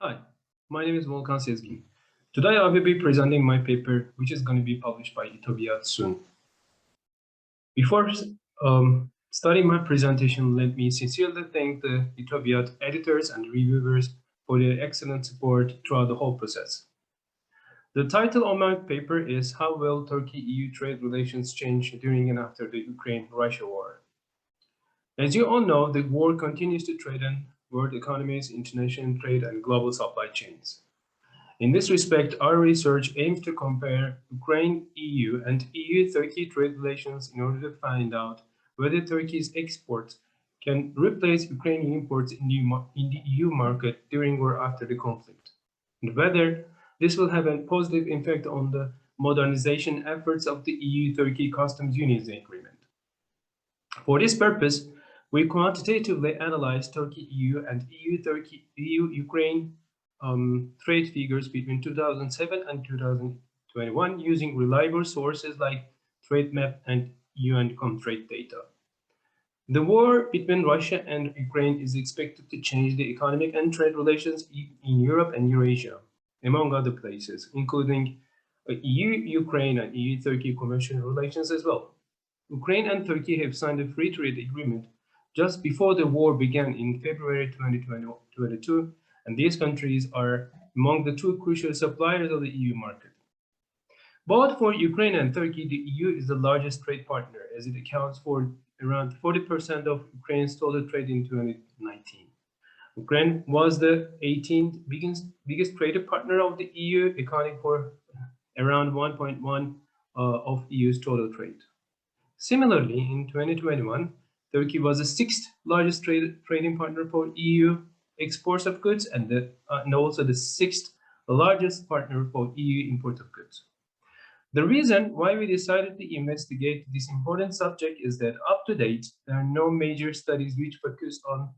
Hi, my name is Volkan Sezgin. Today I will be presenting my paper, which is going to be published by İtobiad soon. Before starting my presentation, let me sincerely thank the İtobiad editors and reviewers for their excellent support throughout the whole process. The title of my paper is How Will Turkey-EU Trade Relations Change During and After the Ukraine-Russia War? As you all know, the war continues to threaten world economies, international trade, and global supply chains. In this respect, our research aims to compare Ukraine-EU and EU-Turkey trade relations in order to find out whether Turkey's exports can replace Ukrainian imports in the EU market during or after the conflict, and whether this will have a positive impact on the modernization efforts of the EU-Turkey Customs Union Agreement. For this purpose, we quantitatively analyzed Turkey-EU and EU-Ukraine trade figures between 2007 and 2021 using reliable sources like TradeMap and UN.com trade data. The war between Russia and Ukraine is expected to change the economic and trade relations in Europe and Eurasia, among other places, including EU-Ukraine and EU-Turkey commercial relations as well. Ukraine and Turkey have signed a free trade agreement just before the war began in February 2022, and these countries are among the two crucial suppliers of the EU market. Both for Ukraine and Turkey, the EU is the largest trade partner, as it accounts for around 40% of Ukraine's total trade in 2019. Ukraine was the 18th biggest trade partner of the EU, accounting for around 1.1 of EU's total trade. Similarly, in 2021, Turkey was the sixth largest trading partner for EU exports of goods and also the sixth largest partner for EU import of goods. The reason why we decided to investigate this important subject is that up to date, there are no major studies which focus on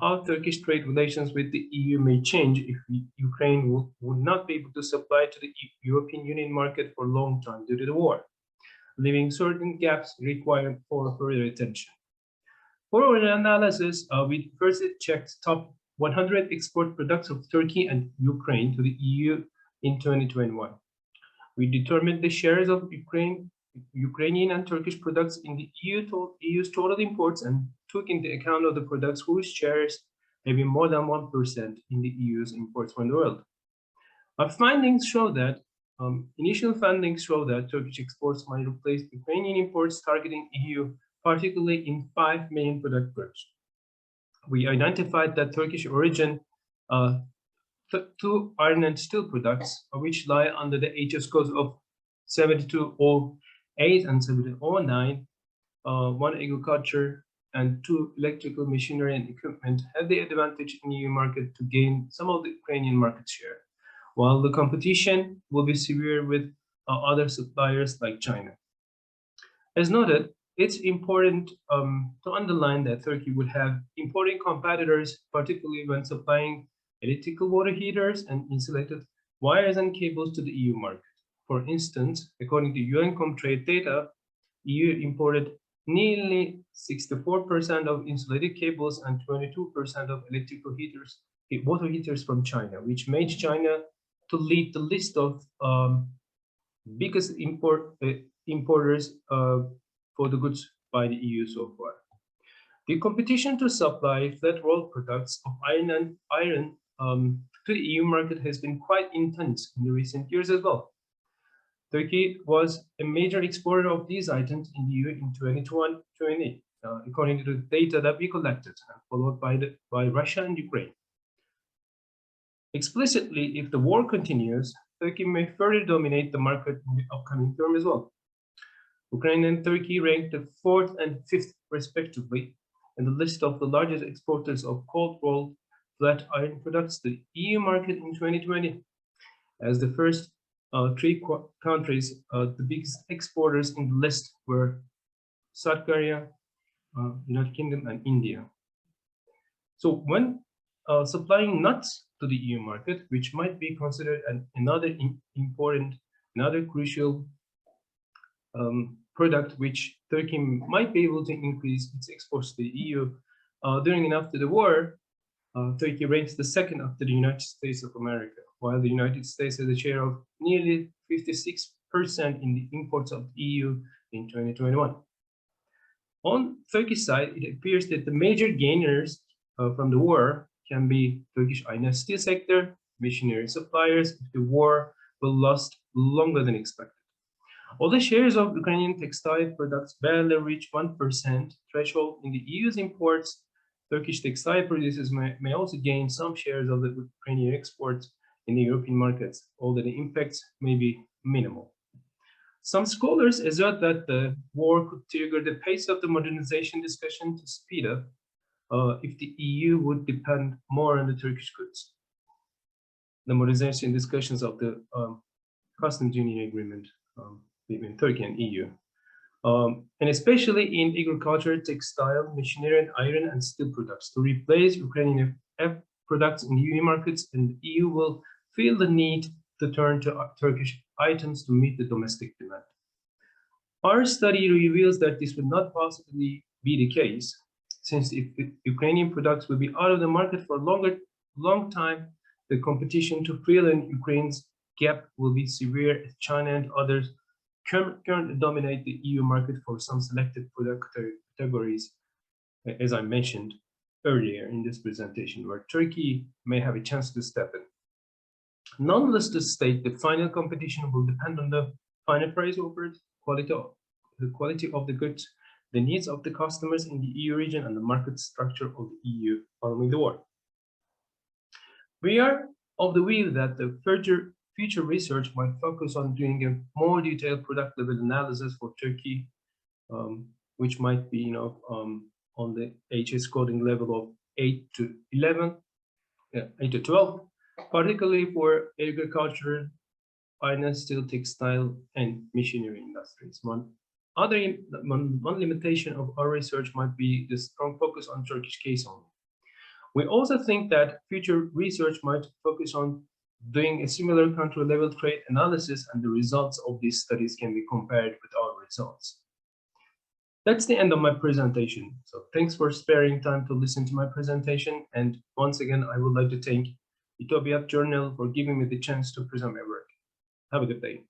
how Turkish trade relations with the EU may change if Ukraine would not be able to supply to the European Union market for a long time due to the war, leaving certain gaps required for further attention. For our analysis, we first checked top 100 export products of Turkey and Ukraine to the EU in 2021. We determined the shares of Ukrainian and Turkish products in the EU's total imports and took into account of the products whose shares have been more than 1% in the EU's imports from the world. Our findings show that initial findings show that Turkish exports might replace Ukrainian imports targeting EU, particularly in 5 main product groups. We identified that Turkish origin two iron and steel products, which lie under the HS codes of 7208 and 7209, one agriculture and 2 electrical machinery and equipment have the advantage in the EU market to gain some of the Ukrainian market share, while the competition will be severe with other suppliers like China. As noted, it's important to underline that Turkey would have important competitors, particularly when supplying electrical water heaters and insulated wires and cables to the EU market. For instance, according to UN.com trade data, EU imported nearly 64% of insulated cables and 22% of electrical water heaters from China, which made China to lead the list of biggest importers for the goods by the EU so far. The competition to supply flat rolled products of iron to the EU market has been quite intense in the recent years as well. Turkey was a major exporter of these items in the EU in 2020, according to the data that we collected, followed by Russia and Ukraine. Explicitly, if the war continues, Turkey may further dominate the market in the upcoming term as well. Ukraine and Turkey ranked the 4th and 5th respectively in the list of the largest exporters of cold-rolled flat iron products to the EU market in 2020. As the first 3 countries, the biggest exporters in the list were South Korea, United Kingdom, and India. So when supplying nuts to the EU market, which might be considered another crucial product which Turkey might be able to increase its exports to the EU during and after the war, Turkey ranks the second after the United States of America, while the United States has a share of nearly 56% in the imports of the EU in 2021. On Turkey's side, it appears that the major gainers from the war can be Turkish iron and steel sector, machinery suppliers, if the war will last longer than expected. Although shares of Ukrainian textile products barely reach 1% threshold in the EU's imports, Turkish textile producers may also gain some shares of the Ukrainian exports in the European markets, although the impacts may be minimal. Some scholars assert that the war could trigger the pace of the modernization discussion to speed up if the EU would depend more on the Turkish goods. The modernization discussions of the customs union agreement between Turkey and EU. And especially in agriculture, textile, machinery, and iron and steel products to replace Ukrainian products in EU markets, and the EU will feel the need to turn to Turkish items to meet the domestic demand. Our study reveals that this would not possibly be the case, since if Ukrainian products will be out of the market for a long time, the competition to fill in Ukraine's gap will be severe as China and others currently dominate the EU market for some selected product categories, as I mentioned earlier in this presentation, where Turkey may have a chance to step in. Nonetheless, to state, the final competition will depend on the final price offered, the quality of the goods, the needs of the customers in the EU region, and the market structure of the EU following the war. We are of the view that the future research might focus on doing a more detailed product level analysis for Turkey, which might be, on the HS coding level of 8 to 12, particularly for agriculture, iron and steel, textile, and machinery industries. One limitation of our research might be the strong focus on Turkish case only. We also think that future research might focus on doing a similar country level trade analysis, and the results of these studies can be compared with our results. That's the end of my presentation. So thanks for sparing time to listen to my presentation. And once again, I would like to thank Itobiad Journal for giving me the chance to present my work. Have a good day.